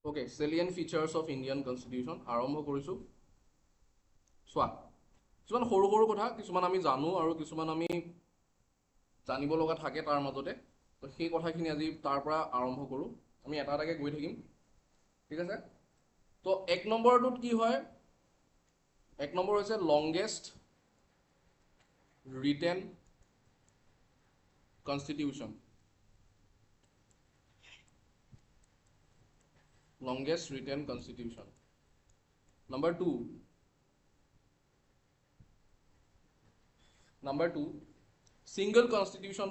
Okay, salient features of Indian Constitution. আৰম্ভ কৰিছোঁ। চোৱা, কিছুমান সৰু সৰু কথা কিছুমান আমি জানো আৰু কিছুমান আমি জানিব লগা থাকে তাৰ মাজতে। তো সেই কথাখিনি আজি তাৰ পৰা আৰম্ভ কৰোঁ। আমি এটা এটাকৈ গৈ থাকিম, ঠিক আছে। তো এক নম্বৰটোত কি হয়, এক নম্বৰ হৈছে longest written constitution. Longest written constitution. Number two, single constitution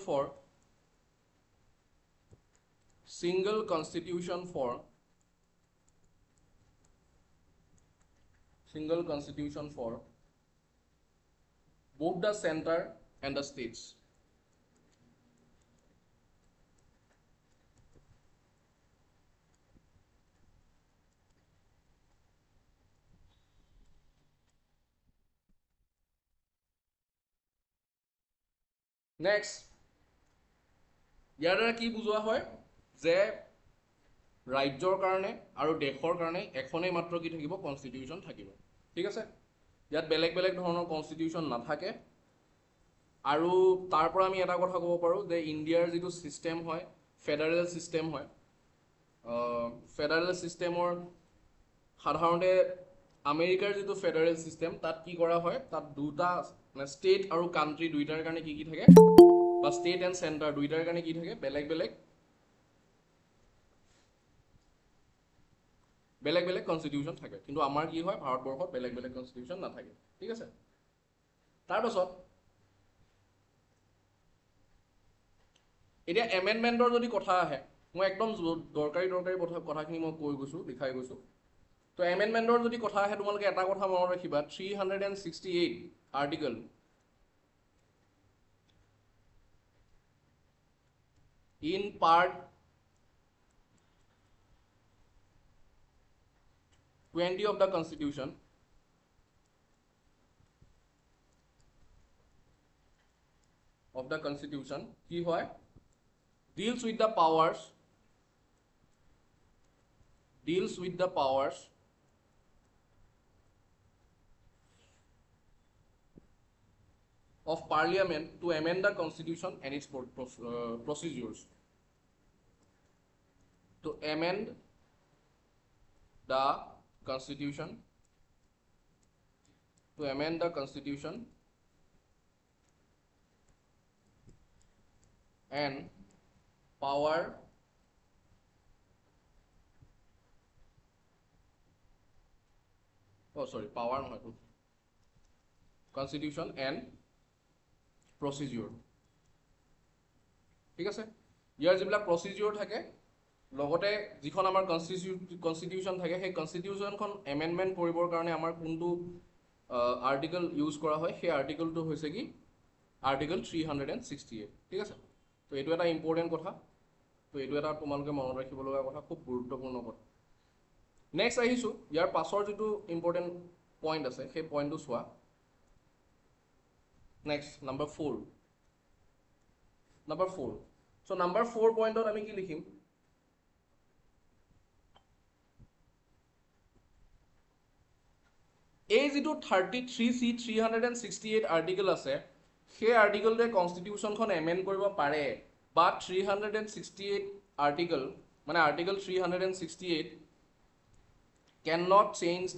for both the center and the states. Next, ইয়াৰ দ্বাৰা কি বুজোৱা হয় যে ৰাজ্যৰ কাৰণে আৰু দেশৰ কাৰণে এখনেই মাত্ৰ কি থাকিব, কনষ্টিটিউশ্যন থাকিব, ঠিক আছে। ইয়াত বেলেগ বেলেগ ধৰণৰ কনষ্টিটিউশ্যন নাথাকে। আৰু তাৰ পৰা আমি এটা কথা ক'ব পাৰোঁ যে ইণ্ডিয়াৰ যিটো ছিষ্টেম হয়, ফেডাৰেল ছিষ্টেম হয়। ফেডাৰেল ছিষ্টেমৰ সাধাৰণতে আমেৰিকাৰ যিটো ফেডাৰেল ছিষ্টেম, তাত কি কৰা হয়, তাত দুটা মানে ষ্টেট আৰু কাণ্ট্ৰি দুইটাৰ কাৰণে কি থাকে, বা ষ্টেট এণ্ড চেণ্টাৰ দুইটাৰ কাৰণে কি থাকে, বেলেগ বেলেগ কনষ্টিটিউশ্যন থাকে। কিন্তু আমাৰ কি হয়, ভাৰতবৰ্ষত বেলেগ বেলেগ কনষ্টিটিউশ্যন নাথাকে, ঠিক আছে। তাৰপাছত এতিয়া এমেণ্ডমেণ্টৰ যদি কথা আহে, মই একদম দৰকাৰী কথাখিনি মই কৈ গৈছোঁ, লিখাই গৈছোঁ। তো এমেণ্ডমেণ্টৰ যদি কথা আহে, তোমালোকে এটা কথা মনত ৰাখিবা, 368 article in part 20 of the constitution কি হয়, deals with the powers of parliament to amend the constitution and its procedures. To amend the constitution and power power নহয়, constitution and procedure, ঠিক আছে। ইয়াৰ যিবিলাক প্ৰচিডিউৰ থাকে, লগতে যিখন আমাৰ কনষ্টিটিউশ্যন থাকে, সেই কনষ্টিটিউশ্যনখন এমেণ্ডমেণ্ট কৰিবৰ কাৰণে আমাৰ কোনটো আৰ্টিকল ইউজ কৰা হয়, সেই আৰ্টিকলটো হৈছে কি, আৰ্টিকল 368, ঠিক আছে। তো এইটো এটা ইম্পৰ্টেণ্ট কথা। তো এইটো এটা তোমালোকে মনত ৰাখিব লগা কথা, খুব গুৰুত্বপূৰ্ণ কথা। নেক্সট আহিছোঁ, ইয়াৰ পাছৰ যিটো ইম্পৰ্টেণ্ট পইণ্ট আছে, সেই পইণ্টটো চোৱা। Next number 4। চ' নাম্বাৰ 4 পইণ্টত আমি কি লিখিম, এই যিটো 33C 368 আৰ্টিকল আছে, সেই আৰ্টিকলটোৱে কনষ্টিটিউশ্যনখন এমেণ্ড কৰিব পাৰে, বা 368 আৰ্টিকল মানে article 368 cannot change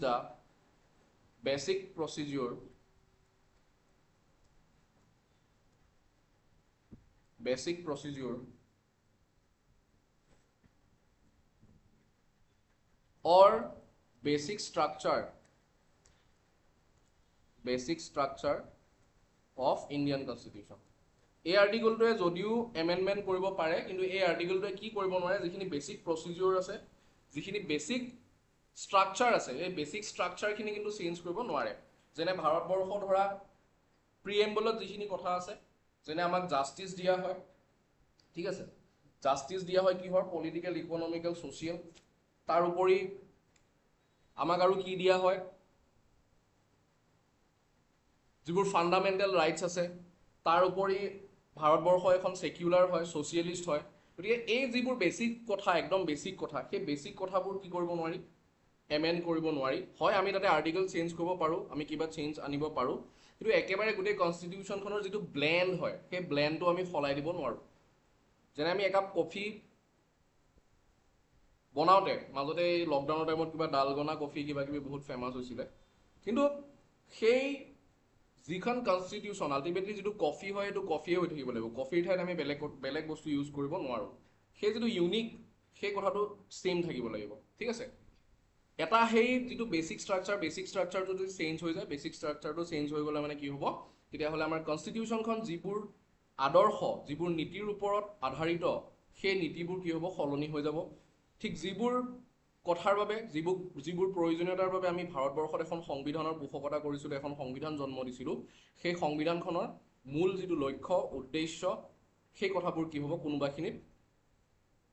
the basic procedure or basic structure of Indian Constitution. এই আৰ্টিকলটোৱে যদিও এমেণ্ডমেণ্ট কৰিব পাৰে, কিন্তু এই আৰ্টিকলটোৱে কি কৰিব নোৱাৰে, যিখিনি বেছিক প্ৰচিডিউৰ আছে, যিখিনি বেছিক ষ্ট্ৰাকচাৰ আছে, এই বেছিক ষ্ট্ৰাকচাৰখিনি কিন্তু চেঞ্জ কৰিব নোৱাৰে। যেনে ভাৰতবৰ্ষ ধৰা প্ৰিএম্বলত যিখিনি কথা আছে, যেনে আমাক জাষ্টিছ দিয়া হয়, ঠিক আছে। জাষ্টিছ দিয়া হয় কিহৰ, পলিটিকেল, ইকনমিকেল, ছ'চিয়েল। তাৰোপৰি আমাক আৰু কি দিয়া হয়, যিবোৰ ফাণ্ডামেণ্টেল ৰাইটছ আছে। তাৰ উপৰি ভাৰতবৰ্ষ এখন ছেকুলাৰ হয়, ছ'চিয়েলিষ্ট হয়। গতিকে এই যিবোৰ বেছিক কথা একদম বেছিক কথা সেই বেছিক কথাবোৰ কি কৰিব নোৱাৰি এমেণ্ড কৰিব নোৱাৰি হয় আমি তাতে আৰ্টিকল চেঞ্জ কৰিব পাৰোঁ আমি কিবা চেঞ্জ আনিব পাৰোঁ কিন্তু একেবাৰে গোটেই কনষ্টিটিউশ্যনখনৰ যিটো ব্লেণ্ড হয় সেই ব্লেণ্ডটো আমি সলাই দিব নোৱাৰোঁ যেনে আমি একাপ কফি বনাওঁতে মাজতে এই লকডাউনৰ টাইমত কিবা ডালগনা কফি কিবা কিবি বহুত ফেমাছ হৈছিলে কিন্তু সেই যিখন কনষ্টিটিউশ্যন আল্টিমেটলি যিটো কফি হয় সেইটো কফিয়ে হৈ থাকিব লাগিব কফিৰ ঠাইত আমি বেলেগ বস্তু ইউজ কৰিব নোৱাৰোঁ সেই যিটো ইউনিক সেই কথাটো ছেইম থাকিব লাগিব ঠিক আছে এটা সেই যিটো বেছিক ষ্ট্ৰাকচাৰটো যদি চেঞ্জ হৈ যায় বেছিক ষ্ট্ৰাকচাৰটো চেঞ্জ হৈ গ'লে মানে কি হ'ব তেতিয়াহ'লে আমাৰ কনষ্টিটিউশ্যনখন যিবোৰ আদৰ্শ যিবোৰ নীতিৰ ওপৰত আধাৰিত সেই নীতিবোৰ কি হ'ব সলনি হৈ যাব ঠিক যিবোৰ কথাৰ বাবে যিবোৰ প্ৰয়োজনীয়তাৰ বাবে আমি ভাৰতবৰ্ষত এখন সংবিধানৰ পোষকতা কৰিছিলোঁ এখন সংবিধান জন্ম দিছিলোঁ সেই সংবিধানখনৰ মূল যিটো লক্ষ্য উদ্দেশ্য সেই কথাবোৰ কি হ'ব কোনোবাখিনিত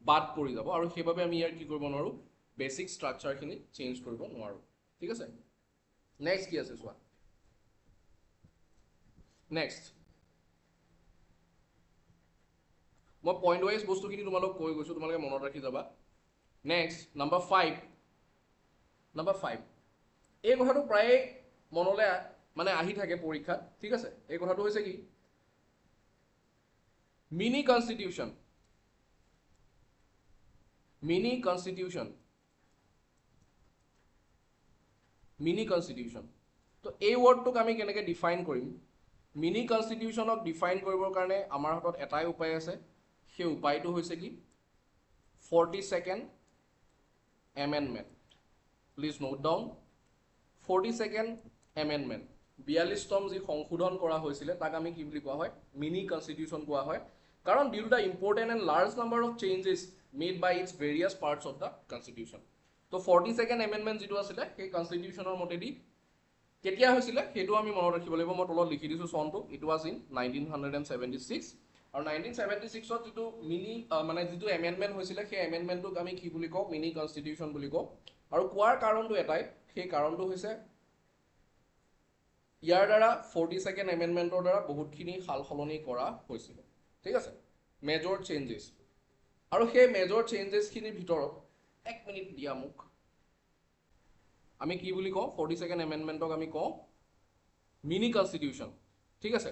বাদ পৰি যাব আৰু সেইবাবে আমি ইয়াৰ কি কৰিব নোৱাৰোঁ বেছিক ষ্ট্ৰাকচাৰখিনি চেঞ্জ কৰিব নোৱাৰোঁ ঠিক আছে নেক্সট কি আছে চোৱা নেক্সট মই পইণ্ট ৱাইজ বস্তুখিনি তোমালোক কৈ গৈছোঁ তোমালোকে মনত ৰাখি যাবা নেক্সট নাম্বাৰ 5 এই কথাটো প্ৰায়ে মনলৈ মানে আহি থাকে পৰীক্ষাত ঠিক আছে এই কথাটো হৈছে কি মিনি কনষ্টিটিউশ্যন তো এই ৱৰ্ডটোক আমি কেনেকৈ ডিফাইন কৰিম মিনি কনষ্টিটিউশ্যনক ডিফাইন কৰিবৰ কাৰণে আমাৰ হাতত এটাই উপায় আছে সেই উপায়টো হৈছে কি 42nd amendment please note down 42nd amendment 42তম যি সংশোধন কৰা হৈছিলে তাক আমি কি বুলি কোৱা হয় মিনি কনষ্টিটিউশ্যন কোৱা হয় কাৰণ due to the important and large number of changes made by its various parts of the constitution to 42nd amendment যিটো আছিলে সেই কনষ্টিটিউশ্যনৰ মতেদি কেতিয়া হৈছিলে সেইটো আমি মনত ৰাখিব লাগিব মই তলত লিখি দিছোঁ চনটো ইট ৱাজ ইন 1976 আৰু 1976ত যিটো মানে যিটো এমেণ্ডমেণ্ট হৈছিলে সেই এমেণ্ডমেণ্টটোক আমি কি বুলি কওঁ মিনি কনষ্টিটিউশ্যন বুলি কওঁ আৰু কোৱাৰ কাৰণটো এটাই সেই কাৰণটো হৈছে ইয়াৰ দ্বাৰা 42nd এমেণ্ডমেণ্টৰ দ্বাৰা বহুতখিনি সাল সলনি কৰা হৈছিলে ঠিক আছে মেজৰ চেঞ্জেছ আৰু সেই মেজৰ চেঞ্জেছখিনিৰ ভিতৰত এক মিনিট দিয়া মোক আমি কি বুলি কওঁ 42nd এমেণ্ডমেণ্টক আমি কওঁ মিনি কনষ্টিটিউশ্যন ঠিক আছে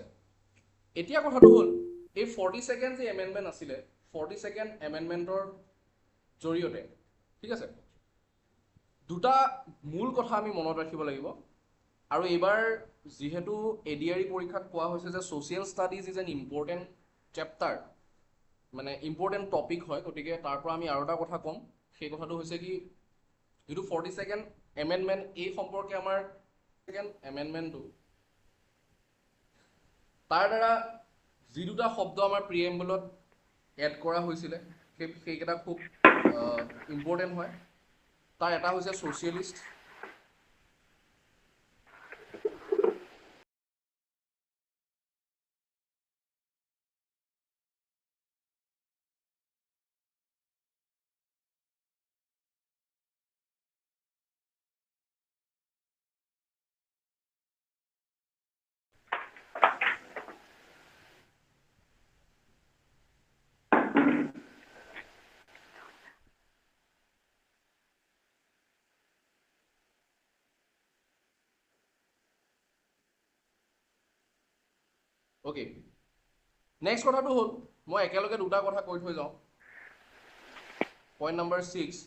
এতিয়া কথাটো হ'ল এই 42nd যে এমেণ্ডমেণ্ট আছিলে 42nd এমেণ্ডমেণ্টৰ জৰিয়তে ঠিক আছে দুটা মূল কথা আমি মনত ৰাখিব লাগিব আৰু এইবাৰ যিহেতু এডিআৰই পৰীক্ষাত কোৱা হৈছে যে social studies is an important chapter মানে ইম্পৰ্টেণ্ট টপিক হয় গতিকে তাৰ পৰা আমি আৰু এটা কথা ক'ম সেই কথাটো হৈছে কি যিটো 42nd এমেণ্ডমেণ্ট এই সম্পৰ্কে আমাৰ এমেণ্ডমেণ্টটো তাৰ দ্বাৰা যি দুটা শব্দ আমাৰ প্ৰিএম্বলত এড কৰা হৈছিলে সেইকেইটা খুব ইম্পৰ্টেণ্ট হয় তাৰ এটা হৈছে ছ'চিয়েলিষ্ট অ'কে নেক্সট কথাটো হ'ল মই একেলগে দুটা কথা কৈ থৈ যাওঁ পইণ্ট নম্বৰ 6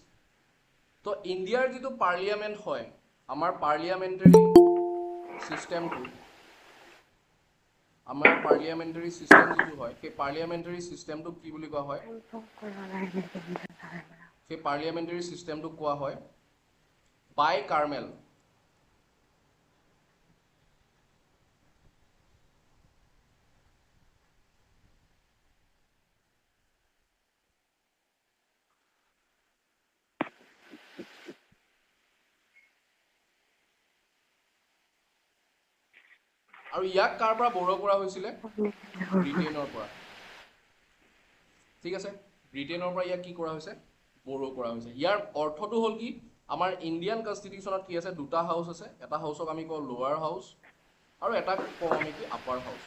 তো ইণ্ডিয়াৰ যিটো পাৰ্লিয়ামেণ্ট হয় আমাৰ পাৰ্লিয়ামেণ্টাৰী ছিষ্টেমটো যিটো হয় সেই পাৰ্লিয়ামেণ্টাৰী ছিষ্টেমটোক কি বুলি কোৱা হয় সেই পাৰ্লিয়ামেণ্টাৰী ছিষ্টেমটোক কোৱা হয় বাই কাৰ্মেল আৰু ইয়াক কাৰ পৰা বড়ো কৰা হৈছিলে ব্ৰিটেইনৰ পৰা ঠিক আছে ব্ৰিটেইনৰ পৰা ইয়াক কি কৰা হৈছে বড়ো কৰা হৈছে ইয়াৰ অৰ্থটো হ'ল কি আমাৰ ইণ্ডিয়ান কনষ্টিটিউশ্যনত কি আছে দুটা হাউচ আছে এটা হাউচক আমি কওঁ লোৱাৰ হাউচ আৰু এটা কওঁ আমি কি আপাৰ হাউচ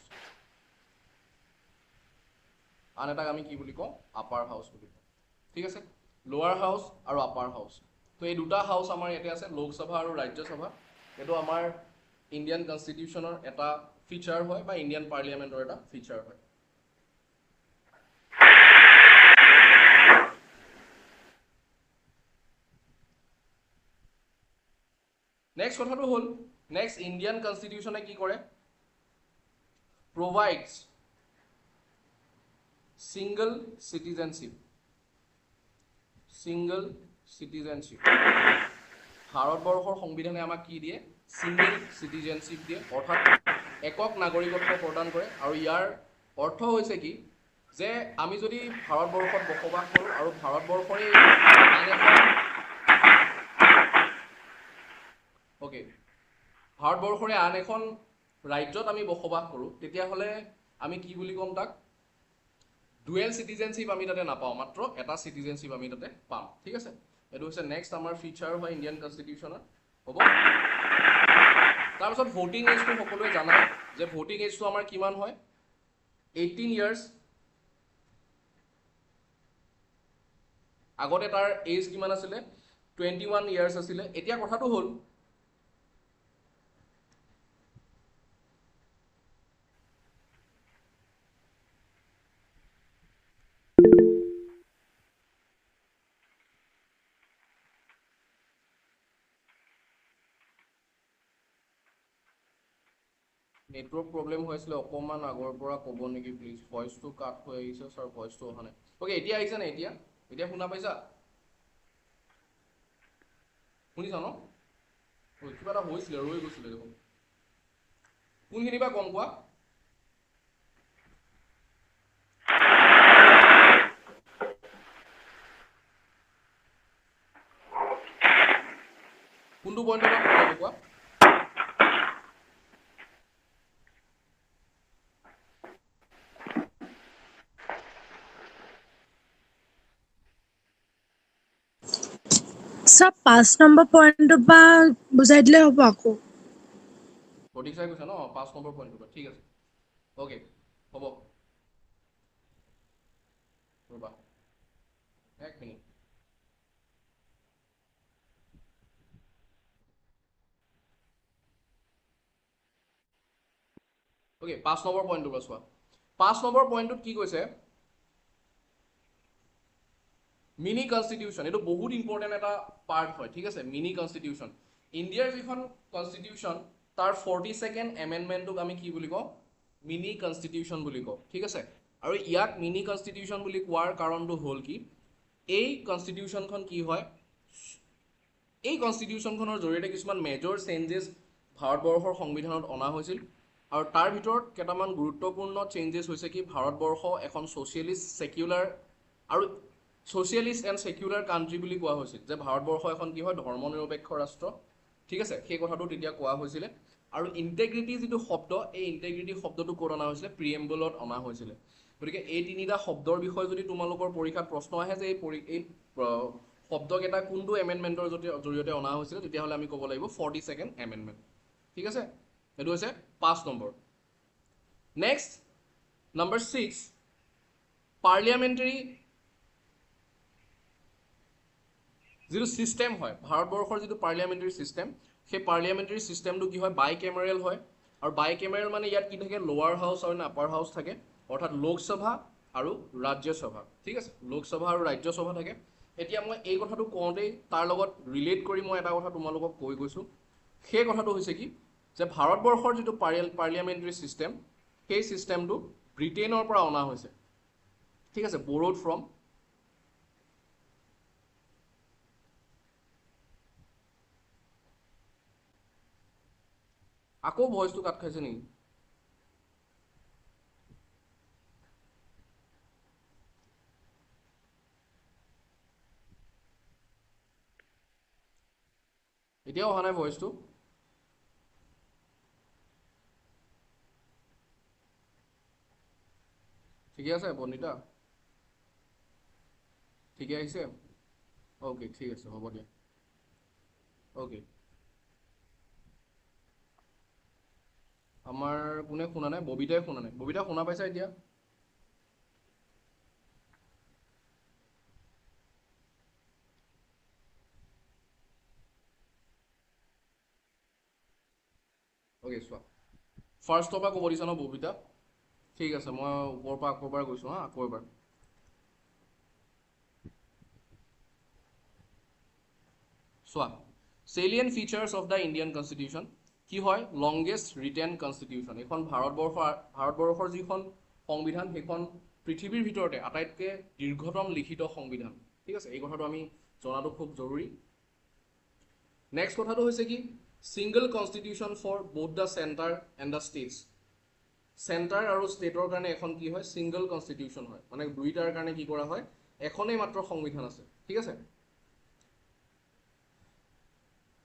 আন এটাক আমি কি বুলি কওঁ আপাৰ হাউচ বুলি কওঁ ঠিক আছে লোৱাৰ হাউচ আৰু আপাৰ হাউচ তো এই দুটা হাউচ আমাৰ ইয়াতে আছে লোকসভা আৰু ৰাজ্যসভা এইটো আমাৰ ইণ্ডিয়ান কনষ্টিটিউশ্যনৰ এটা ফিচাৰ হয় বা ইণ্ডিয়ান পাৰ্লিয়ামেণ্টৰ এটা ফিচাৰ হয় নেক্সট কথাটো হ'ল নেক্সট ইণ্ডিয়ান কনষ্টিটিউশ্যনে কি কৰে provides single citizenship ভাৰতবৰ্ষৰ সংবিধানে আমাক কি দিয়ে সিঙ্গেল সিটিজেনশিপ দিয়ে অৰ্থাৎ একক নাগৰিকত্ব প্ৰদান কৰে আৰু ইয়াৰ অৰ্থ হৈছে কি যে আমি যদি ভাৰতবৰ্ষত বসবাস কৰোঁ আৰু ভাৰতবৰ্ষৰে আন এখন ওকে ভাৰতবৰ্ষৰে আন এখন ৰাজ্যত আমি বসবাস কৰোঁ তেতিয়াহ'লে আমি কি বুলি ক'ম তাক ডুৱেল চিটিজেনশ্বিপ আমি তাতে নাপাওঁ মাত্ৰ এটা চিটিজেনশ্বিপ আমি তাতে পাম ঠিক আছে এইটো হৈছে নেক্সট আমাৰ ফিচাৰ হয় ইণ্ডিয়ান কনষ্টিটিউশ্যনৰ হ'ব তাৰপিছত ভোটিং এজটো সকলোৱে জানাই যে ভোটিং এজটো আমাৰ কিমান হয় 18 ইয়াৰ্ছ আগতে তাৰ এজ কিমান আছিলে 21 ইয়াৰ্ছ আছিলে এতিয়া কথাটো হ'ল নেটৱৰ্ক প্ৰব্লেম হৈছিলে অকণমান আগৰ পৰা ক'ব নেকি প্লিজ ভইচটো কাট হৈ আহিছে ছাৰ ভইচটো অহা নাই অ'কে এতিয়া আহিছে নে এতিয়া শুনা পাইছা শুনিছা ন কিবা এটা হৈছিলে ৰৈ গৈছিলে দেখোন কোনখিনি বা গম পোৱা কোনটো পইণ্টৰ পৰা গম পোৱা স্যাৰ 5 নম্বৰ পইণ্টৰ পৰা বুজাই দিলে হ'ব আকৌ সঠিক চাই কৈছা ন 5 নম্বৰ পইণ্টৰ পৰা ঠিক আছে অ'কে হ'ব ৰ'বা এক মিনিট অ'কে 5 নম্বৰ পইণ্টৰ পৰা চোৱা 5 নম্বৰ পইণ্টটোত কি কৈছে মিনি কনষ্টিটিউশ্যন এইটো বহুত ইম্পৰ্টেণ্ট এটা পাৰ্ট হয় ঠিক আছে মিনি কনষ্টিটিউশ্যন ইণ্ডিয়াৰ যিখন কনষ্টিটিউশ্যন তাৰ 42nd এমেণ্ডমেণ্টটোক আমি কি বুলি কওঁ মিনি কনষ্টিটিউশ্যন বুলি কওঁ ঠিক আছে আৰু ইয়াক মিনি কনষ্টিটিউশ্যন বুলি কোৱাৰ কাৰণটো হ'ল কি এই কনষ্টিটিউশ্যনখন কি হয় এই কনষ্টিটিউশ্যনখনৰ জৰিয়তে কিছুমান মেজৰ চেঞ্জেছ ভাৰতবৰ্ষৰ সংবিধানত অনা হৈছিল আৰু তাৰ ভিতৰত কেইটামান গুৰুত্বপূৰ্ণ চেঞ্জেছ হৈছে কি ভাৰতবৰ্ষ এখন ছ'চিয়েলিষ্ট ছেকুলাৰ আৰু ছ'চিয়েলিষ্ট এণ্ড ছেকুলাৰ কাণ্ট্ৰি বুলি কোৱা হৈছিল যে ভাৰতবৰ্ষ এখন কি হয় ধৰ্ম নিৰপেক্ষ ৰাষ্ট্ৰ ঠিক আছে সেই কথাটো তেতিয়া কোৱা হৈছিলে আৰু ইণ্টেগ্ৰিটি যিটো শব্দ এই ইণ্টেগ্ৰিটি শব্দটো ক'ত অনা হৈছিলে প্ৰিএম্বলত অনা হৈছিলে গতিকে এই তিনিটা শব্দৰ বিষয়ে যদি তোমালোকৰ পৰীক্ষাত প্ৰশ্ন আহে যে এই শব্দকেইটা কোনটো এমেণ্ডমেণ্টৰ জৰিয়তে অনা হৈছিলে তেতিয়াহ'লে আমি ক'ব লাগিব 42nd এমেণ্ডমেণ্ট ঠিক আছে এইটো হৈছে 5 নম্বৰ নেক্সট নম্বৰ 6 পাৰ্লিয়ামেণ্টাৰী যিটো ছিষ্টেম হয় ভাৰতবৰ্ষৰ যিটো পাৰ্লিয়ামেণ্টাৰী ছিষ্টেম সেই পাৰ্লিয়ামেণ্টাৰী ছিষ্টেমটো কি হয় বাই কেমেৰেল হয় আৰু বাই কেমেৰেল মানে ইয়াত কি থাকে লোৱাৰ হাউচ আৰু আপাৰ হাউচ থাকে অৰ্থাৎ লোকসভা আৰু ৰাজ্যসভা ঠিক আছে লোকসভা আৰু ৰাজ্যসভা থাকে এতিয়া মই এই কথাটো কওঁতেই তাৰ লগত ৰিলেট কৰি মই এটা কথা তোমালোকক কৈ গৈছোঁ সেই কথাটো হৈছে কি যে ভাৰতবৰ্ষৰ যিটো পাৰ্লিয়ামেণ্টাৰী ছিষ্টেম সেই ছিষ্টেমটো ব্ৰিটেইনৰ পৰা অনা হৈছে ঠিক আছে বৰ'ড ফ্ৰম আকৌ ভইচটো কাট খাইছে নেকি এতিয়াও অহা নাই ভইচটো ঠিকে আছে বন্দিতা ঠিকে আহিছে অ'কে ঠিক আছে হ'ব দিয়া অ'কে আমাৰ কোনে শুনা নাই ববিতাই শুনা নাই ববিতা শুনা পাইছা এতিয়া অ'কে চোৱা ফাৰ্ষ্টৰ পৰা ক'ব দিছা ন ববিতা ঠিক আছে মই ওপৰৰ পৰা আকৌ এবাৰ গৈছোঁ হা আকৌ এবাৰ চোৱা salient features of the Indian Constitution কি হয় longest written constitution এখন ভাৰতবৰ্ষৰ যিখন সংবিধান সেইখন পৃথিৱীৰ ভিতৰতে আটাইতকৈ দীৰ্ঘতম লিখিত সংবিধান ঠিক আছে এই কথাটো আমি জনাটো খুব জৰুৰী নেক্সট কথাটো হৈছে কি single constitution for both the center and the states centre আৰু ষ্টেটৰ কাৰণে এখন কি হয় সিংগল কনষ্টিটিউশ্যন হয় মানে দুইটাৰ কাৰণে কি কৰা হয় এখনেই মাত্ৰ সংবিধান আছে ঠিক আছে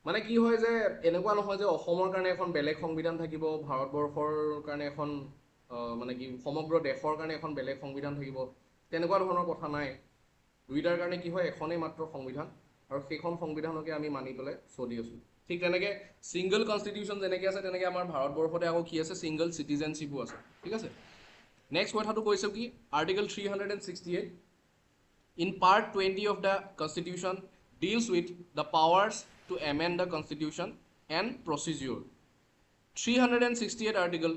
মানে কি হয় যে এনেকুৱা নহয় যে অসমৰ কাৰণে এখন বেলেগ সংবিধান থাকিব ভাৰতবৰ্ষৰ কাৰণে এখন মানে কি সমগ্ৰ দেশৰ কাৰণে এখন বেলেগ সংবিধান থাকিব তেনেকুৱা ধৰণৰ কথা নাই দুইটাৰ কাৰণে কি হয় এখনেই মাত্ৰ সংবিধান আৰু সেইখন সংবিধানকে আমি মানি পেলাই চলি আছোঁ ঠিক তেনেকৈ সিংগল কনষ্টিটিউশ্যন যেনেকৈ আছে তেনেকৈ আমাৰ ভাৰতবৰ্ষতে আকৌ কি আছে সিংগল চিটিজেনশ্বিপো আছে ঠিক আছে নেক্সট কথাটো কৈছোঁ কি article 368 in part 20 of the constitution deals with the powers to amend the constitution and procedure 368 article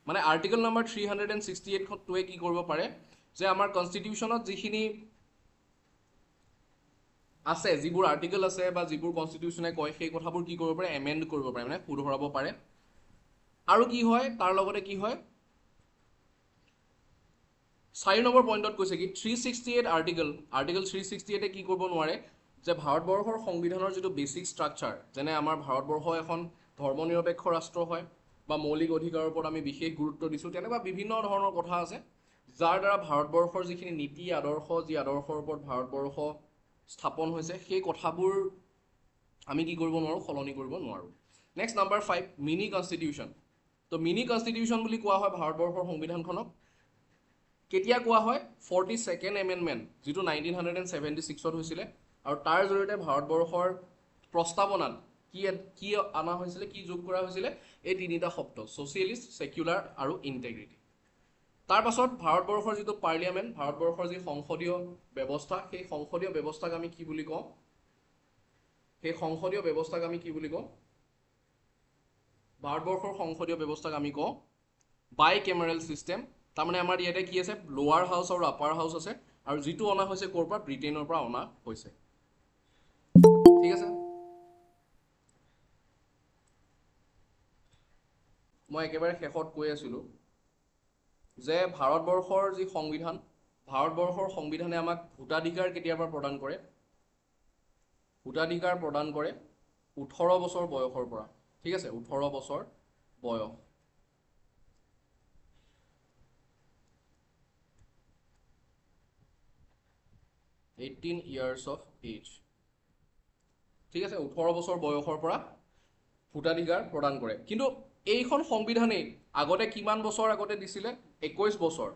মানে article number 368 খটোৱে কি কৰিব পাৰে যে আমাৰ কনষ্টিটিউশ্যনত যিখিনি আছে যিবোৰ আৰ্টিকল আছে বা যিবোৰ কনষ্টিটিউশ্যনে কয় সেই কথাবোৰ কি কৰিব পাৰে এমেন্ড কৰিব পাৰে মানে শুধৰাব পাৰে আৰু কি হয় তাৰ লগতে কি হয় 4 নম্বৰ পইণ্টত কৈছে কি 368 আৰ্টিকল 368 কি কৰিব নোৱাৰে যে ভাৰতবৰ্ষৰ সংবিধানৰ যিটো বেছিক ষ্ট্ৰাকচাৰ যেনে আমাৰ ভাৰতবৰ্ষ এখন ধৰ্মনিৰপেক্ষ ৰাষ্ট্ৰ হয় বা মৌলিক অধিকাৰৰ ওপৰত আমি বিশেষ গুৰুত্ব দিছোঁ তেনেকুৱা বিভিন্ন ধৰণৰ কথা আছে যাৰ দ্বাৰা ভাৰতবৰ্ষৰ যিখিনি নীতি আদৰ্শ যি আদৰ্শৰ ওপৰত ভাৰতবৰ্ষ স্থাপন হৈছে সেই কথাবোৰ আমি কি কৰিব নোৱাৰোঁ সলনি কৰিব নোৱাৰোঁ নেক্সট নাম্বাৰ 5 মিনি কনষ্টিটিউশ্যন তো মিনি কনষ্টিটিউশ্যন বুলি কোৱা হয় ভাৰতবৰ্ষৰ সংবিধানখনক কেতিয়া কোৱা হয় 42nd এমেণ্ডমেণ্ট যিটো 1976ত হৈছিলে আৰু তাৰ জৰিয়তে ভাৰতবৰ্ষৰ প্ৰস্তাৱনাত কি অনা হৈছিলে কি যোগ কৰা হৈছিলে এই তিনিটা শব্দ ছ'চিয়েলিষ্ট ছেকুলাৰ আৰু ইণ্টেগ্ৰিটি তাৰ পাছত ভাৰতবৰ্ষৰ যিটো পাৰ্লিয়ামেণ্ট ভাৰতবৰ্ষৰ যি সংসদীয় ব্যৱস্থা সেই সংসদীয় ব্যৱস্থাক আমি কি বুলি কওঁ ভাৰতবৰ্ষৰ সংসদীয় ব্যৱস্থাক আমি কওঁ বাই কেমেৰেল ছিষ্টেম তাৰমানে আমাৰ ইয়াতে কি আছে লোৱাৰ হাউচ আৰু আপাৰ হাউচ আছে আৰু যিটো অনা হৈছে ক'ৰ পৰা ব্ৰিটেইনৰ পৰা অনা হৈছে ঠিক আছে মই একেবাৰে শেষত কৈ আছিলোঁ যে ভাৰতবৰ্ষৰ যি সংবিধান ভাৰতবৰ্ষৰ সংবিধানে আমাক ভোটাধিকাৰ কেতিয়াবা প্ৰদান কৰে ভোটাধিকাৰ প্ৰদান কৰে 18 বছৰ বয়সৰ পৰা ঠিক আছে 18 বছৰ বয়স (18 years of age) ঠিক আছে 18 বছৰ বয়সৰ পৰা ভোটাধিকাৰ প্ৰদান কৰে কিন্তু এইখন সংবিধানেই আগতে কিমান বছৰ আগতে দিছিলে 21 বছৰ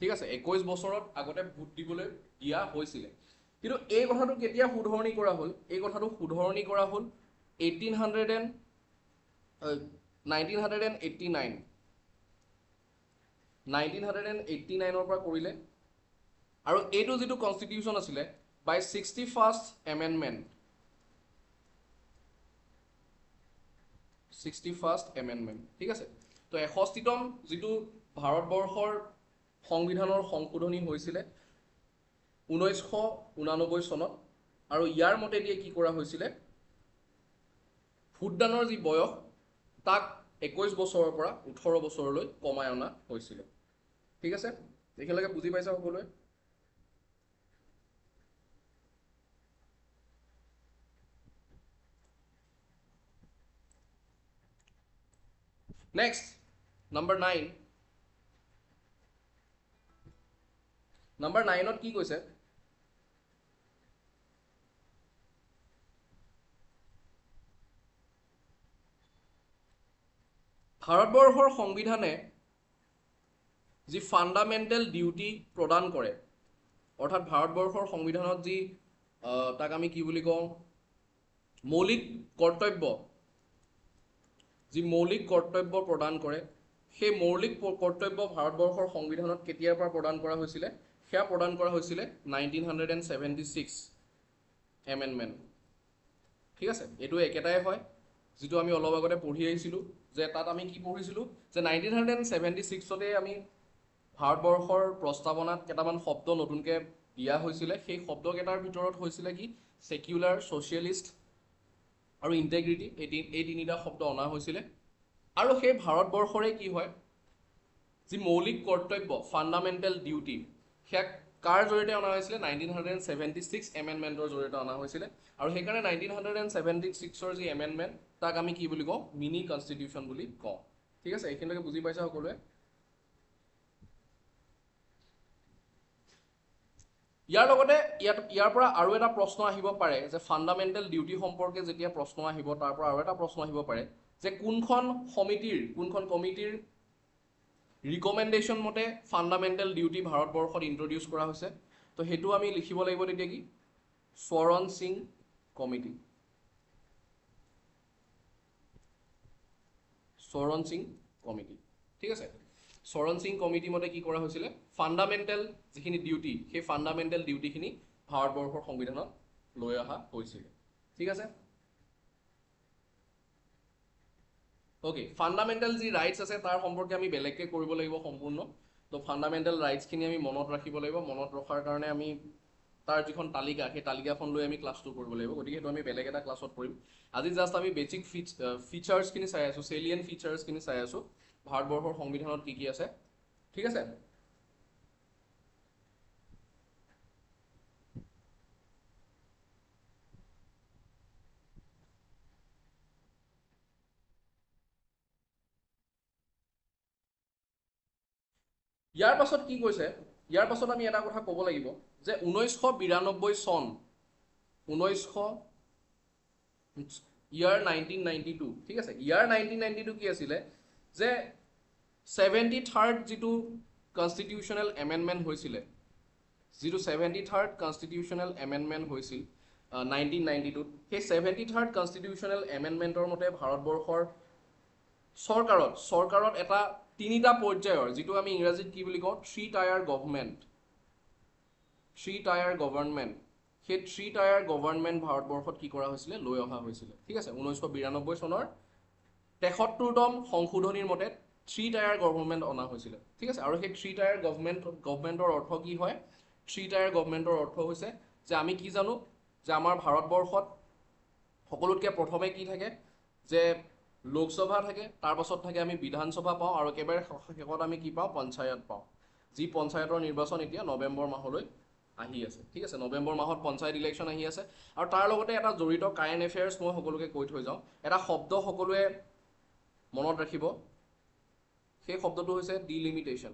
ঠিক আছে 21 বছৰত আগতে ভোট দিবলৈ দিয়া হৈছিলে কিন্তু এই কথাটো কেতিয়া শুধৰণি কৰা হ'ল এই কথাটো শুধৰণি কৰা হ'ল 1989 পৰা কৰিলে আৰু এইটো যিটো কনষ্টিটিউশ্যন আছিলে বাই 61st এমেণ্ডমেণ্ট 61st এমেণ্ডমেণ্ট ঠিক আছে তো 61তম যিটো ভাৰতবৰ্ষৰ সংবিধানৰ সংশোধনী হৈছিলে 1989 চনত আৰু ইয়াৰ মতে দিয়ে কি কৰা হৈছিলে ভোটদানৰ যি বয়স তাক 21 বছৰৰ পৰা 18 বছৰলৈ কমাই অনা হৈছিলে ঠিক আছে একেলগে বুজি পাইছা সকলোৱে Next, number 9. Number 9 কি কৈছে ভাৰতবৰ্ষৰ সংবিধানে যি ফাণ্ডামেণ্টেল ডিউটি প্ৰদান কৰে অৰ্থাৎ ভাৰতবৰ্ষৰ সংবিধানত যি তাক আমি কি বুলি কওঁ মৌলিক কৰ্তব্য যি মৌলিক কৰ্তব্য প্ৰদান কৰে সেই মৌলিক কৰ্তব্য ভাৰতবৰ্ষৰ সংবিধানত কেতিয়াৰ পৰা প্ৰদান কৰা হৈছিলে সেয়া প্ৰদান কৰা হৈছিলে 1976 এমেণ্ডমেণ্ট ঠিক আছে এইটো একেটাই হয় যিটো আমি অলপ আগতে পঢ়ি আহিছিলোঁ যে তাত আমি কি পঢ়িছিলোঁ যে 1976 আমি ভাৰতবৰ্ষৰ প্ৰস্তাৱনাত কেইটামান শব্দ নতুনকৈ দিয়া হৈছিলে। সেই শব্দকেইটাৰ ভিতৰত হৈছিলে কি ছেকুলাৰ, ছ'চিয়েলিষ্ট আৰু ইণ্টেগ্ৰিটি, এই তিনিটা শব্দ অনা হৈছিলে। আৰু সেই ভাৰতবৰ্ষৰে কি হয় যি মৌলিক কৰ্তব্য ফাণ্ডামেণ্টেল ডিউটি সেয়া কাৰ জৰিয়তে অনা হৈছিলে 1976 এমেণ্ডমেণ্টৰ জৰিয়তে অনা হৈছিলে। আৰু সেইকাৰণে 1976ৰ যি এমেণ্ডমেণ্ট তাক আমি কি বুলি কওঁ মিনি কনষ্টিটিউশ্যন বুলি কওঁ। ঠিক আছে, এইখিনিলৈকে বুজি পাইছা সকলোৱে? ইয়াৰ লগতে ইয়াৰ পৰা আৰু এটা প্ৰশ্ন আহিব পাৰে যে ফাণ্ডামেণ্টেল ডিউটি সম্পৰ্কে যেতিয়া প্ৰশ্ন আহিব তাৰ পৰা আৰু এটা প্ৰশ্ন আহিব পাৰে যে কোনখন কমিটিৰ ৰিকমেণ্ডেশ্যন মতে ফাণ্ডামেণ্টেল ডিউটি ভাৰতবৰ্ষত ইন্ট্ৰডিউচ কৰা হৈছে। তো সেইটো আমি লিখিব লাগিব তেতিয়া কি স্বৰণ সিং কমিটি। স্বৰণ সিং কমিটি, ঠিক আছে। স্বৰণ সিং কমিটি মতে কি কৰা হৈছিলে ফাণ্ডামেণ্টেল যিখিনি ডিউটি সেই ফাণ্ডামেণ্টেল ডিউটিখিনি ভাৰতবৰ্ষৰ সংবিধানত লৈ অহা হৈছিলে। ঠিক আছে, অ'কে। ফাণ্ডামেণ্টেল যি ৰাইটছ আছে তাৰ সম্পৰ্কে আমি বেলেগকৈ কৰিব লাগিব সম্পূৰ্ণ। তো ফাণ্ডামেণ্টেল ৰাইটছখিনি আমি মনত ৰাখিব লাগিব। মনত ৰখাৰ কাৰণে আমি তাৰ যিখন তালিকা সেই তালিকাখন লৈ আমি ক্লাছটো কৰিব লাগিব। গতিকে সেইটো আমি বেলেগ এটা ক্লাছত কৰিম। আজি জাষ্ট আমি বেচিক ফিচাৰ্ছখিনি চাই আছোঁ, চেলিয়েণ্ট ফিচাৰ্ছখিনি চাই আছোঁ ভাৰতবৰ্ষৰ সংবিধানত কি কি আছে। ঠিক আছে, ইয়াৰ পাছত কি কৈছে, ইয়াৰ পাছত আমি এটা কথা ক'ব লাগিব যে 1992 চন 1992, ঠিক আছে। ইয়াৰ 1992 কি আছিলে যে 73rd যিটো কনষ্টিটিউশ্যনেল এমেণ্ডমেণ্ট হৈছিলে, যিটো 73rd কনষ্টিটিউশ্যনেল এমেণ্ডমেণ্ট হৈছিল 1992ত, সেই 73rd কনষ্টিটিউশ্যনেল এমেণ্ডমেণ্টৰ মতে ভাৰতবৰ্ষৰ চৰকাৰত এটা তিনিটা পৰ্যায়ৰ যিটো আমি ইংৰাজীত কি বুলি কওঁ থ্ৰী টায়াৰ গভৰ্ণমেণ্ট, সেই থ্ৰী টায়াৰ গভৰ্ণমেণ্ট ভাৰতবৰ্ষত কি কৰা হৈছিলে লৈ অহা হৈছিলে। ঠিক আছে, 1992 চনৰ 73তম সংশোধনীৰ মতে থ্ৰী টায়াৰ গভৰ্ণমেণ্ট অনা হৈছিলে। ঠিক আছে, আৰু সেই থ্ৰী টায়াৰ গভৰ্ণমেণ্টৰ অৰ্থ কি হয়? থ্ৰী টায়াৰ গভৰ্ণমেণ্টৰ অৰ্থ হৈছে যে আমি কি জানো যে আমাৰ ভাৰতবৰ্ষত সকলোতকৈ প্ৰথমে কি থাকে যে লোকসভা থাকে, তাৰ পাছত থাকে আমি বিধানসভা পাওঁ, আৰু একেবাৰে শেষত আমি কি পাওঁ পঞ্চায়ত পাওঁ। যি পঞ্চায়তৰ নিৰ্বাচন এতিয়া নৱেম্বৰ মাহলৈ আহি আছে। ঠিক আছে, নৱেম্বৰ মাহত পঞ্চায়ত ইলেকশ্যন আহি আছে। আৰু তাৰ লগতে এটা জড়িত কাৰেণ্ট এফেয়াৰ্ছ মই সকলোকে কৈ থৈ যাওঁ। এটা শব্দ সকলোৱে মনত ৰাখিব, সেই শব্দটো হৈছে ডিলিমিটেশ্যন।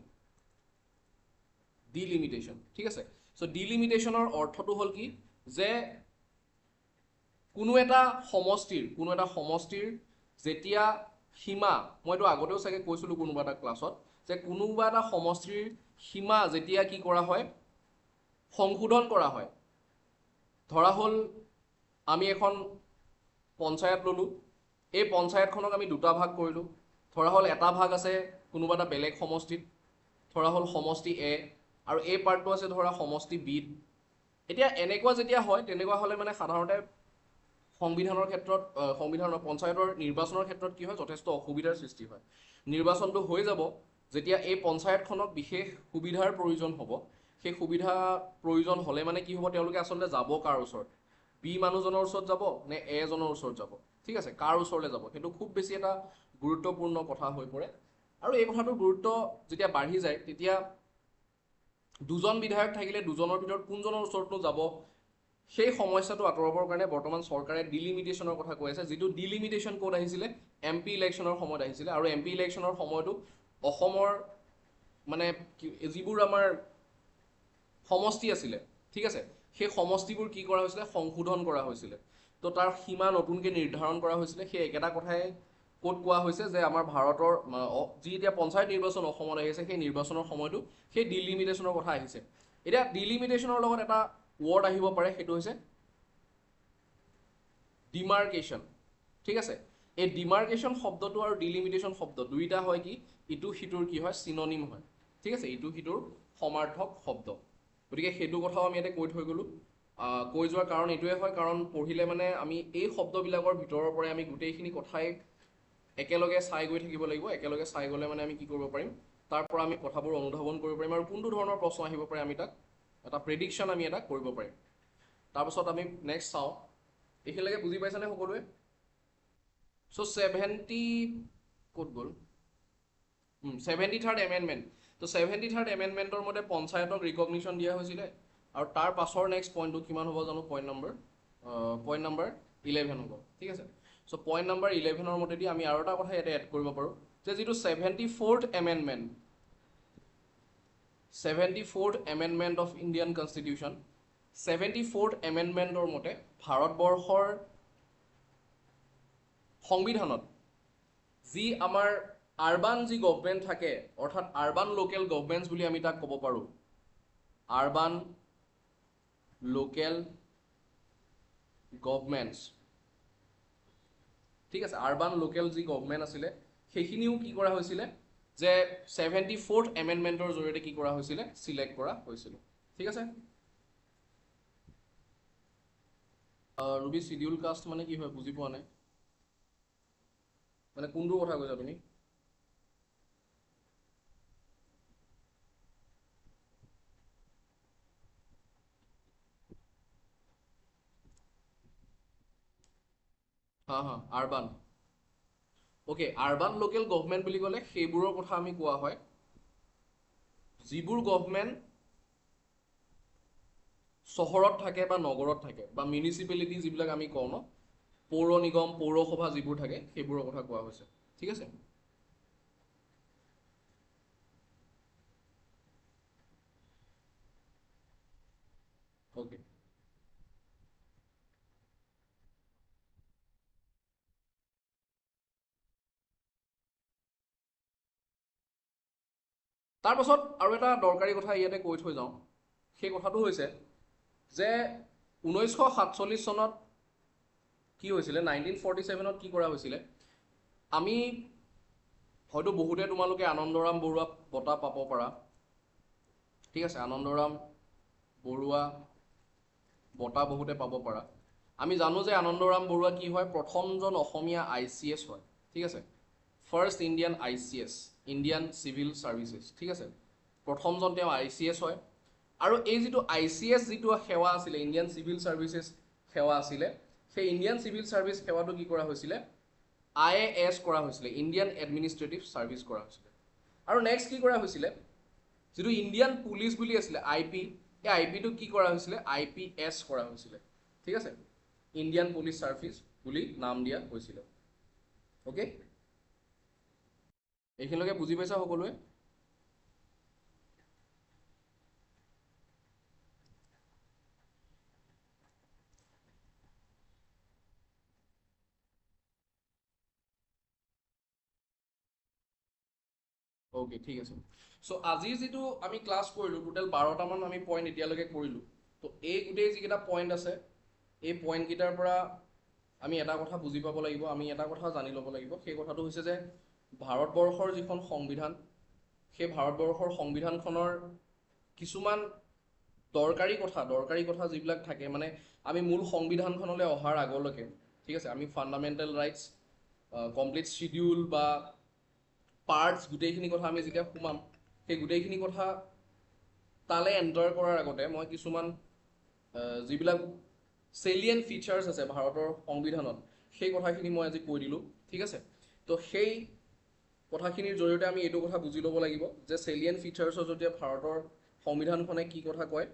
ঠিক আছে, চ' ডিলিমিটেশ্যনৰ অৰ্থটো হ'ল কি যে কোনো এটা সমষ্টিৰ যেতিয়া সীমা, মইতো আগতেও চাগে কৈছিলোঁ কোনোবা এটা ক্লাছত যে কোনোবা এটা সমষ্টিৰ সীমা যেতিয়া কি কৰা হয় সংশোধন কৰা হয়। ধৰা হ'ল আমি এখন পঞ্চায়ত ল'লোঁ, এই পঞ্চায়তখনক আমি দুটা ভাগ কৰিলোঁ। ধৰা হ'ল এটা ভাগ আছে কোনোবা এটা বেলেগ সমষ্টিত, ধৰা হ'ল সমষ্টি এ, আৰু এই পাৰ্টটো আছে ধৰা সমষ্টি বিত। এতিয়া এনেকুৱা যেতিয়া হয় তেনেকুৱা হ'লে মানে সাধাৰণতে পঞ্চায়তৰ নিৰ্বাচনৰ ক্ষেত্ৰত কি হয় যথেষ্ট অসুবিধাৰ সৃষ্টি হয়। নিৰ্বাচনটো হৈ যাব, যেতিয়া এই পঞ্চায়তখনক বিশেষ সুবিধাৰ প্ৰয়োজন হ'ব, সেই সুবিধা প্ৰয়োজন হ'লে মানে কি হ'ব তেওঁলোকে আচলতে যাব কাৰ ওচৰত, বি মানুহজনৰ ওচৰত যাব নে এ জনৰ ওচৰত যাব। ঠিক আছে, কাৰ ওচৰলৈ যাব সেইটো খুব বেছি এটা গুৰুত্বপূৰ্ণ কথা হৈ পৰে। আৰু এই কথাটোৰ গুৰুত্ব যেতিয়া বাঢ়ি যায় তেতিয়া দুজন বিধায়ক থাকিলে দুজনৰ ভিতৰত কোনজনৰ ওচৰতনো যাব, সেই সমস্যাটো আঁতৰাবৰ কাৰণে বৰ্তমান চৰকাৰে ডিলিমিটেশ্যনৰ কথা কৈ আছে। যিটো ডিলিমিটেশ্যন ক'ত আহিছিলে MP ইলেকশ্যনৰ সময়ত আহিছিলে। আৰু MP ইলেকশ্যনৰ সময়তো অসমৰ মানে যিবোৰ আমাৰ সমষ্টি আছিলে, ঠিক আছে, সেই সমষ্টিবোৰ কি কৰা হৈছিলে সংশোধন কৰা হৈছিলে। তো তাৰ সীমা নতুনকৈ নিৰ্ধাৰণ কৰা হৈছিলে। সেই একেটা কথাই ক'ত কোৱা হৈছে যে আমাৰ ভাৰতৰ যি এতিয়া পঞ্চায়ত নিৰ্বাচন অসমত আহিছে সেই নিৰ্বাচনৰ সময়তো সেই ডিলিমিটেশ্যনৰ কথা আহিছে। এতিয়া ডিলিমিটেশ্যনৰ লগত এটা ৱৰ্ড আহিব পাৰে, সেইটো হৈছে ডিমাৰ্কেশ্যন। ঠিক আছে, এই ডিমাৰ্কেশ্যন শব্দটো আৰু ডিলিমিটেশ্যন শব্দ দুইটা হয় কি ইটো সিটোৰ কি হয় চিননিম হয়। ঠিক আছে, ইটো সিটোৰ সমাৰ্থক শব্দ। গতিকে সেইটো কথাও আমি ইয়াতে কৈ থৈ গ'লোঁ। কৈ যোৱাৰ কাৰণ এইটোৱে হয়, কাৰণ পঢ়িলে মানে আমি এই শব্দবিলাকৰ ভিতৰৰ পৰাই আমি গোটেইখিনি কথাই একেলগে চাই গৈ থাকিব লাগিব। একেলগে চাই গ'লে মানে আমি কি কৰিব পাৰিম, তাৰ পৰা আমি কথাবোৰ অনুধাৱন কৰিব পাৰিম আৰু কোনটো ধৰণৰ প্ৰশ্ন আহিব পাৰে আমি তাক এটা প্ৰেডিকশ্যন আমি এটা কৰিব পাৰিম। তাৰপাছত আমি নেক্সট চাওঁ, এইখিনিলৈকে বুজি পাইছেনে সকলোৱে? চ' ক'ত গ'ল? 73rd amendment. তো 73rd এমেণ্ডমেণ্টৰ মতে পঞ্চায়তক ৰিকগনিশ্যন দিয়া হৈছিলে আৰু তাৰ পাছৰ নেক্সট পইণ্টটো কিমান হ'ব জানো? পইণ্ট নম্বৰ 11 হ'ব। ঠিক আছে, চ' পইণ্ট নম্বৰ 11ৰ মতেদি আমি আৰু এটা কথা ইয়াতে এড কৰিব পাৰোঁ যে যিটো 74th amendment of Indian constitution, 74th এমেণ্ডমেণ্টৰ মতে ভাৰতবৰ্ষৰ সংবিধানত যি আমাৰ আৰবান যি গভমেণ্ট থাকে, অৰ্থাৎ আৰবান লোকেল গভমেণ্টছ বুলি আমি তাক ক'ব পাৰোঁ। আৰবান লোকেল গভমেণ্টছ, ঠিক আছে, আৰবান লোকেল যি গভমেণ্ট আছিলে সেইখিনিও কি কৰা হৈছিলে যে 74th এমেণ্ডমেণ্টৰ জৰিয়তে কি কৰা হৈছিলে, চিলেক্ট কৰা হৈছিলে। ঠিক আছে, ৰুবি চিডিউল কাষ্ট মানে কি হয় বুজি পোৱা নাই, মানে কোনটো কথা কৈছা তুমি? Urban. Okay, urban local government বুলি ক'লে সেইবোৰৰ কথা আমি কোৱা হয় যিবোৰ গভমেণ্ট চহৰত থাকে বা নগৰত থাকে বা মিউনিচিপেলিটি যিবিলাক আমি কওঁ ন, পৌৰ নিগম পৌৰসভা যিবোৰ থাকে সেইবোৰৰ কথা কোৱা হৈছে। ঠিক আছে, অ'কে। তাৰপাছত আৰু এটা দৰকাৰী কথা ইয়াতে কৈ থৈ যাওঁ, সেই কথাটো হৈছে যে 1947 চনত কি হৈছিলে, 1947ত কি কৰা হৈছিলে, আমি হয়তো বহুতে তোমালোকে আনন্দৰাম বৰুৱা বঁটা পাব পাৰা। ঠিক আছে, আনন্দৰাম বৰুৱা বঁটা বহুতে পাব পাৰা। আমি জানো যে আনন্দৰাম বৰুৱা কি হয়, প্ৰথমজন অসমীয়া ICS হয়। ঠিক আছে, first Indian ICS, Indian civil services. ঠিক আছে, প্ৰথমজন তেওঁ ICS হয়। আৰু এই যিটো ICS যিটো সেৱা আছিলে, ইণ্ডিয়ান চিভিল ছাৰ্ভিচেছ সেৱা আছিলে, সেই ইণ্ডিয়ান চিভিল ছাৰ্ভিচ সেৱাটো কি কৰা হৈছিলে, IAS কৰা হৈছিলে, ইণ্ডিয়ান এডমিনিষ্ট্ৰেটিভ ছাৰ্ভিচ কৰা হৈছিলে। আৰু নেক্সট কি কৰা হৈছিলে, যিটো ইণ্ডিয়ান পুলিচ বুলি আছিলে IP, এই IPটো কি কৰা হৈছিলে, IPS কৰা হৈছিলে। ঠিক আছে, ইণ্ডিয়ান পুলিচ ছাৰ্ভিচ বুলি নাম দিয়া হৈছিলে। অ'কে, এইখিনিলৈকে বুজি পাইছা সকলোৱে? অ'কে, ঠিক আছে। চ' আজি যিটো আমি ক্লাছ কৰিলোঁ, টোটেল 12টামান আমি পইণ্ট এতিয়ালৈকে কৰিলোঁ। তো এই গোটেই যিকেইটা পইণ্ট আছে, এই পইণ্টকেইটাৰ পৰা আমি এটা কথা বুজি পাব লাগিব, আমি এটা কথা জানি ল'ব লাগিব। সেই কথাটো হৈছে যে ভাৰতবৰ্ষৰ যিখন সংবিধান, সেই ভাৰতবৰ্ষৰ সংবিধানখনৰ কিছুমান দৰকাৰী কথা যিবিলাক থাকে, মানে আমি মূল সংবিধানখনলৈ অহাৰ আগলৈকে, ঠিক আছে, আমি ফাণ্ডামেণ্টেল ৰাইটছ, কমপ্লিট শ্বিডিউল বা পাৰ্টছ, গোটেইখিনি কথা আমি যেতিয়া সোমাম, সেই গোটেইখিনি কথা তালৈ এণ্টাৰ কৰাৰ আগতে মই কিছুমান যিবিলাক চেলিয়েণ্ট ফিচাৰ্ছ আছে ভাৰতৰ সংবিধানত, সেই কথাখিনি মই আজি কৈ দিলোঁ। ঠিক আছে, তো সেই কথাখিনিৰ জৰিয়তে আমি এইটো কথা বুজি ল'ব লাগিব যে চেলিয়েণ্ট ফিচাৰ্ছৰ জৰিয়তে ভাৰতৰ সংবিধানখনে কি কথা কয়,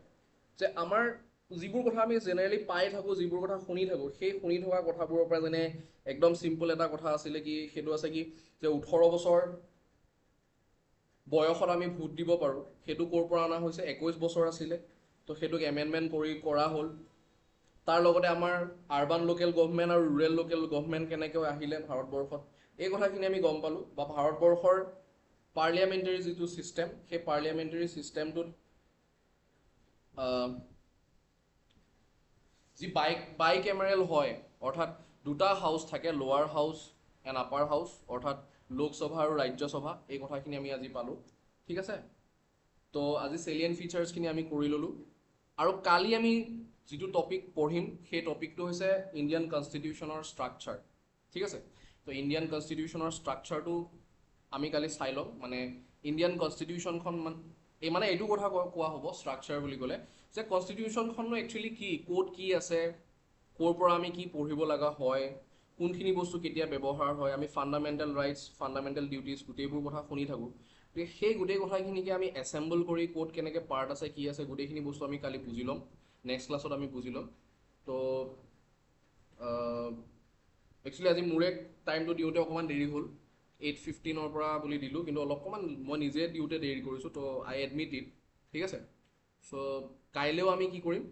যে আমাৰ যিবোৰ কথা আমি জেনেৰেলি পাই থাকোঁ, যিবোৰ কথা শুনি থাকোঁ, সেই শুনি থকা কথাবোৰৰ পৰা, যেনে একদম চিম্পল এটা কথা আছিলে কি, সেইটো আছে কি যে 18 বছৰ বয়সত আমি ভোট দিব পাৰোঁ। সেইটো ক'ৰ পৰা অনা হৈছে, 21 বছৰ আছিলে, তো সেইটোক এমেণ্ডমেণ্ট কৰা হ'ল। তাৰ লগতে আমাৰ আৰবান লোকেল গভমেণ্ট আৰু ৰুৰেল লোকেল গভমেণ্ট কেনেকৈ আহিলে ভাৰতবৰ্ষত, এই কথাখিনি আমি গম পালোঁ। বা ভাৰতবৰ্ষৰ পাৰ্লিয়ামেণ্টাৰী যিটো ছিষ্টেম, সেই পাৰ্লিয়ামেণ্টাৰী ছিষ্টেমটোত যি বাই কেমেৰেল হয়, অৰ্থাৎ দুটা হাউচ থাকে, লোৱাৰ হাউচ এণ্ড আপাৰ হাউচ, অৰ্থাৎ লোকসভা আৰু ৰাজ্যসভা। এই কথাখিনি আমি আজি পালোঁ। ঠিক আছে, তো আজি চেলিয়েণ্ট ফিচাৰ্ছখিনি আমি কৰি ল'লোঁ। আৰু কালি আমি যিটো টপিক পঢ়িম সেই টপিকটো হৈছে ইণ্ডিয়ান কনষ্টিটিউশ্যনৰ ষ্ট্ৰাকচাৰ, ঠিক আছে। তো ইণ্ডিয়ান কনষ্টিটিউশ্যনৰ ষ্ট্ৰাকচাৰটো আমি কালি চাই ল'ম। মানে ইণ্ডিয়ান কনষ্টিটিউশ্যনখন মানে এইটো কথা কোৱা হ'ব ষ্ট্ৰাকচাৰ বুলি ক'লে, যে কনষ্টিটিউশ্যনখননো একচুৱেলি কি, ক'ত কি আছে, ক'ৰ পৰা আমি কি পঢ়িব লগা হয়, কোনখিনি বস্তু কেতিয়া ব্যৱহাৰ হয়, আমি ফাণ্ডামেণ্টেল ৰাইটছ, ফাণ্ডামেণ্টেল ডিউটিজ গোটেইবোৰ কথা শুনি থাকোঁ। গতিকে সেই গোটেই কথাখিনিকে আমি এছেম্বল কৰি ক'ত কেনেকৈ পাৰ্ট আছে, কি আছে, গোটেইখিনি বস্তু আমি কালি বুজি ল'ম, নেক্সট ক্লাছত আমি বুজি ল'ম। তো একচুৱেলি আজি মোৰে টাইমটো দিওঁতে অকণমান দেৰি হ'ল, 8:15 পৰা বুলি দিলোঁ, কিন্তু অকণমান মই নিজে দিওঁতে দেৰি কৰিছোঁ, তো আই এডমিট ইট, ঠিক আছে। চ' কাইলৈও আমি কি কৰিম,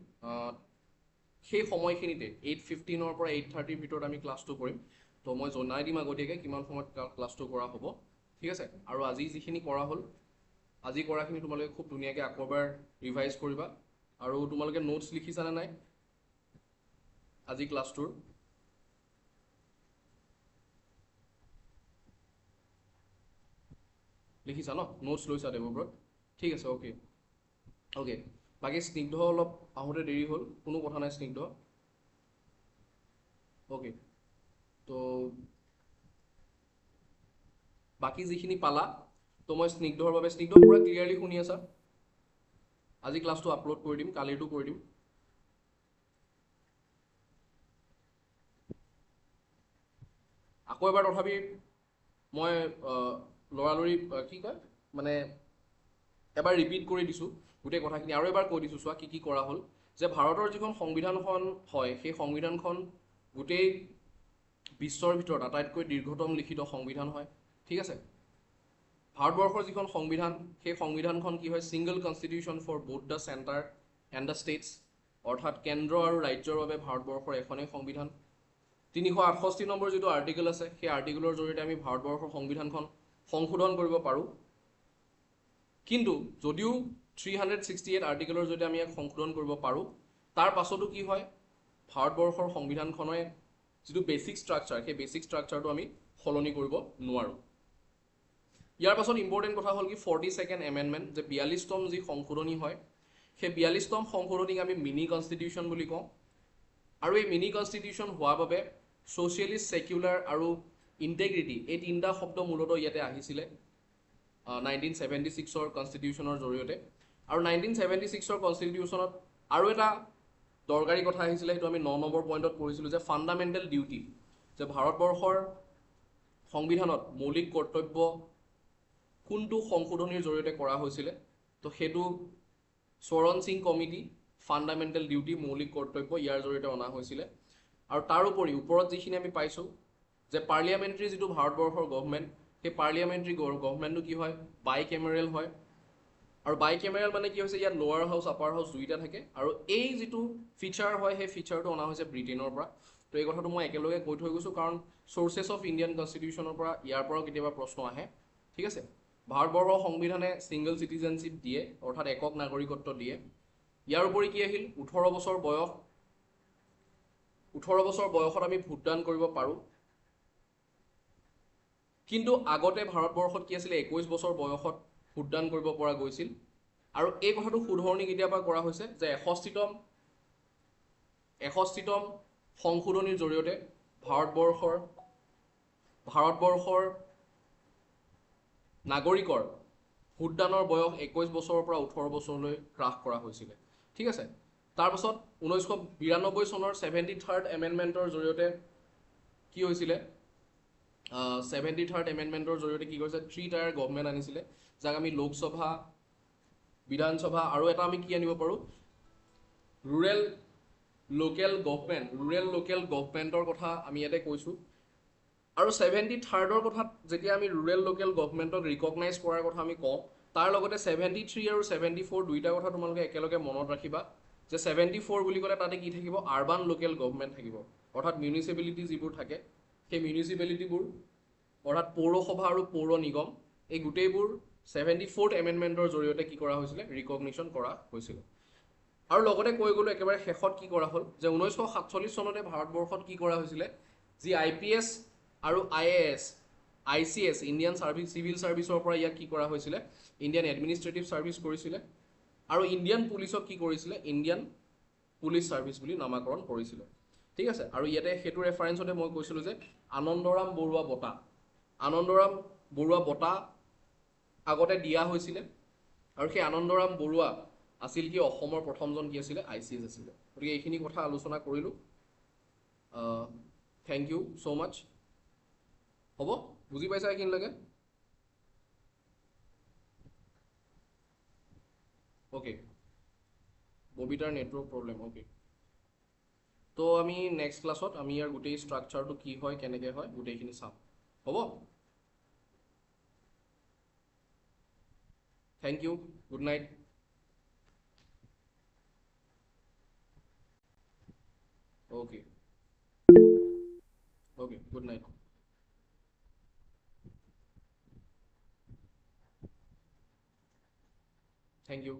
সেই সময়খিনিতে 8:15 পৰা 8:30 ভিতৰত আমি ক্লাছটো কৰিম। তো মই জনাই দিম আগতীয়াকৈ কিমান সময়ত ক্লাছটো কৰা হ'ব, ঠিক আছে। আৰু আজি যিখিনি কৰা হ'ল, আজি কৰাখিনি তোমালোকে খুব ধুনীয়াকৈ আকৌ এবাৰ ৰিভাইজ কৰিবা। আৰু তোমালোকে নোটছ লিখিছানে নাই আজি ক্লাছটোৰ? লিখিছা ন, নোটছ লৈছা দেৱব্ৰত? ঠিক আছে, অ'কে অ'কে। বাকী স্নিগ্ধ অলপ আহোঁতে দেৰি হ'ল, কোনো কথা নাই স্নিগ্ধ, অ'কে। তো বাকী যিখিনি পালা, তো মই স্নিগ্ধৰ বাবে, স্নিগ্ধ পূৰা ক্লিয়াৰলি শুনি আছা? আজি ক্লাছটো আপলোড কৰি দিম, কালিৰটো কৰি দিম। আকৌ এবাৰ তথাপি মই লৰালৰি কি কয় মানে এবাৰ ৰিপিট কৰি দিছোঁ গোটেই কথাখিনি, আৰু এবাৰ কৈ দিছোঁ। চোৱা কি কি কৰা হ'ল, যে ভাৰতৰ যিখন সংবিধানখন হয়, সেই সংবিধানখন গোটেই বিশ্বৰ ভিতৰত আটাইতকৈ দীৰ্ঘতম লিখিত সংবিধান হয়, ঠিক আছে। ভাৰতবৰ্ষৰ যিখন সংবিধান, সেই সংবিধানখন কি হয়, single constitution for both the centre and the states, অৰ্থাৎ কেন্দ্ৰ আৰু ৰাজ্যৰ বাবে ভাৰতবৰ্ষৰ এখনেই সংবিধান। 368 নম্বৰ যিটো আৰ্টিকেল আছে, সেই আৰ্টিকেলৰ জৰিয়তে আমি ভাৰতবৰ্ষৰ সংবিধানখন সংশোধন কৰিব পাৰোঁ। কিন্তু যদিও 368 আৰ্টিকেলৰ জৰিয়তে আমি ইয়াক সংশোধন কৰিব পাৰোঁ, তাৰ পাছতো কি হয়, ভাৰতবৰ্ষৰ সংবিধানখনে যিটো বেছিক ষ্ট্ৰাকচাৰ, সেই বেছিক ষ্ট্ৰাকচাৰটো আমি সলনি কৰিব নোৱাৰোঁ। ইয়াৰ পাছত ইম্পৰ্টেণ্ট কথা হ'ল কি, 42nd এমেণ্ডমেণ্ট, যে 42তম যি সংশোধনী হয়, সেই 42তম সংশোধনীক আমি মিনি কনষ্টিটিউশ্যন বুলি কওঁ। আৰু এই মিনি কনষ্টিটিউশ্যন হোৱাৰ বাবে ছ'চিয়েলিষ্ট, ছেকুলাৰ আৰু ইণ্টেগ্ৰিটি, এই তিনিটা শব্দ মূলতঃ ইয়াতে আহিছিলে 1976 কনষ্টিটিউশ্যনৰ জৰিয়তে। আৰু 1976 কনষ্টিটিউশ্যনত আৰু এটা দৰকাৰী কথা আহিছিলে, সেইটো আমি 9 নম্বৰ পইণ্টত পঢ়িছিলোঁ, যে ফাণ্ডামেণ্টেল ডিউটি, যে ভাৰতবৰ্ষৰ সংবিধানত মৌলিক কৰ্তব্য কোনটো সংশোধনীৰ জৰিয়তে কৰা হৈছিলে। তো সেইটো স্বৰণ সিং কমিটি, ফাণ্ডামেণ্টেল ডিউটি, মৌলিক কৰ্তব্য, ইয়াৰ জৰিয়তে অনা হৈছিলে। আৰু তাৰোপৰি ওপৰত যিখিনি আমি পাইছোঁ, যে পাৰ্লিয়ামেণ্টাৰী যিটো ভাৰতবৰ্ষৰ গভৰ্ণমেণ্ট, সেই পাৰ্লিয়ামেণ্টাৰী গভৰ্ণমেণ্টটো কি হয়, বাই কেমেৰেল হয়। আৰু বাই কেমেৰেল মানে কি হৈছে, ইয়াত লোৱাৰ হাউচ, আপাৰ হাউচ দুইটা থাকে। আৰু এই যিটো ফিচাৰ হয়, সেই ফিচাৰটো অনা হৈছে ব্ৰিটেইনৰ পৰা। তো এই কথাটো মই একেলগে কৈ থৈ গৈছোঁ, কাৰণ চ'ৰ্চেছ অফ ইণ্ডিয়ান কনষ্টিটিউশ্যনৰ পৰা ইয়াৰ পৰাও কেতিয়াবা প্ৰশ্ন আহে, ঠিক আছে। ভাৰতবৰ্ষৰ সংবিধানে ছিংগল চিটিজেনশ্বিপ দিয়ে, অৰ্থাৎ একক নাগৰিকত্ব দিয়ে। ইয়াৰ উপৰি কি আহিল, 18 বছৰ বয়স, 18 বছৰ বয়সত আমি ভোটদান কৰিব পাৰোঁ। কিন্তু আগতে ভাৰতবৰ্ষত কি আছিলে, 21 বছৰ বয়সত ভোটদান কৰিব পৰা গৈছিল। আৰু এই কথাটো শুধৰণি কেতিয়াবা কৰা হৈছে, যে 61তম সংশোধনীৰ জৰিয়তে ভাৰতবৰ্ষৰ নাগৰিকৰ ভোটদানৰ বয়স 21 বছৰৰ পৰা 18 বছৰলৈ হ্ৰাস কৰা হৈছিলে, ঠিক আছে। তাৰপাছত 1992 চনৰ 73rd এমেণ্ডমেণ্টৰ জৰিয়তে কি হৈছিলে, 73rd এমেণ্ডমেণ্টৰ জৰিয়তে কি কৰিছে, 3 টায়াৰ গভৰ্ণমেণ্ট আনিছিলে, যাক আমি লোকসভা, বিধানসভা, আৰু এটা আমি কি আনিব পাৰোঁ, ৰুৰেল লোকেল গভৰ্ণমেণ্টৰ কথা আমি ইয়াতে কৈছোঁ। আৰু 73rdৰ কথাত যেতিয়া আমি ৰুৰেল লোকেল গভৰ্ণমেণ্টক ৰিকগনাইজ কৰাৰ কথা আমি কওঁ, তাৰ লগতে 73 আৰু 74 দুইটা কথা তোমালোকে একেলগে মনত ৰাখিবা, যে 74 বুলি ক'লে তাতে কি থাকিব, আৰ্বান লোকেল গভৰ্ণমেণ্ট থাকিব, অৰ্থাৎ মিউনিচিপেলিটি যিবোৰ থাকে, সেই মিউনিচিপেলিটিবোৰ, অৰ্থাৎ পৌৰসভা আৰু পৌৰ নিগম, এই গোটেইবোৰ 74th এমেণ্ডমেণ্টৰ জৰিয়তে কি কৰা হৈছিলে, ৰিকগনিশ্যন কৰা হৈছিলে। আৰু লগতে কৈ গ'লোঁ একেবাৰে শেষত কি কৰা হ'ল, যে 1947 চনতে ভাৰতবৰ্ষত কি কৰা হৈছিলে, যি IPS আৰু IAS, ICS, ইণ্ডিয়ান চিভিল ছাৰ্ভিচৰ পৰা ইয়াক কি কৰা হৈছিলে, ইণ্ডিয়ান এডমিনিষ্ট্ৰেটিভ ছাৰ্ভিচ কৰিছিলে। আৰু ইণ্ডিয়ান পুলিচক কি কৰিছিলে, ইণ্ডিয়ান পুলিচ ছাৰ্ভিচ বুলি নামাকৰণ কৰিছিলে ঠিক আছে আৰু ইয়াতে সেইটো ৰেফাৰেঞ্চতে মই কৈছিলোঁ যে আনন্দৰাম বৰুৱা বঁটা আনন্দৰাম বৰুৱা বঁটা আগতে দিয়া হৈছিলে আৰু সেই আনন্দৰাম বৰুৱা আছিল কি অসমৰ প্ৰথমজন কি আছিলে ICS আছিলে গতিকে এইখিনি কথা আলোচনা কৰিলোঁ থেংক ইউ ছ' মাছ হ'ব বুজি পাইছা এইখিনিলৈকে অ'কে ববিতাৰ নেটৱৰ্ক প্ৰব্লেম অ'কে তো আমি নেক্সট ক্লাছত আমি ইয়াৰ গোটেই ষ্ট্ৰাকচাৰটো কি হয় কেনেকৈ হয় গোটেইখিনি চাম হ'ব thank you good night okay okay good night thank U